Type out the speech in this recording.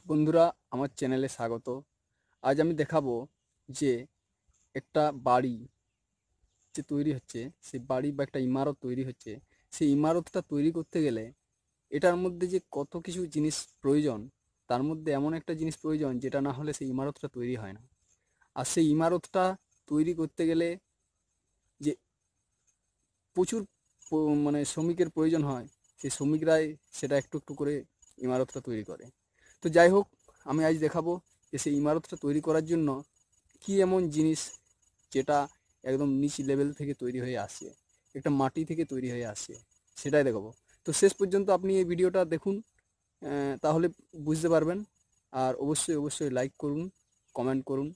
বন্ধুরা, আমার চ্যানেলে স্বাগত। আজ আমি দেখাবো যে একটা বাড়ি যে তৈরি হচ্ছে, সেই বাড়ি বা একটা ইমারত তৈরি হচ্ছে, সেই ইমারতটা তৈরি করতে গেলে এটার মধ্যে যে কত কিছু জিনিস প্রয়োজন। তার মধ্যে এমন একটা জিনিস প্রয়োজন যেটা না হলে সেই ইমারতটা তৈরি হয় না। আর সেই ইমারতটা তৈরি করতে গেলে যে প্রচুর মানে শ্রমিকের প্রয়োজন হয়, সেই শ্রমিকরাই সেটা একটু একটু করে ইমারতটা তৈরি করে। তো যাই হোক, আমি আজ দেখাবো যে সেই ইমারতটা তৈরি করার জন্য কি এমন জিনিস যেটা একদম নিচ লেভেল থেকে তৈরি হয়ে আসে, একটা মাটি থেকে তৈরি হয়ে আসে, সেটাই দেখাবো। তো শেষ পর্যন্ত আপনি এই ভিডিওটা দেখুন, তাহলে বুঝতে পারবেন। আর অবশ্যই অবশ্যই লাইক করুন, কমেন্ট করুন।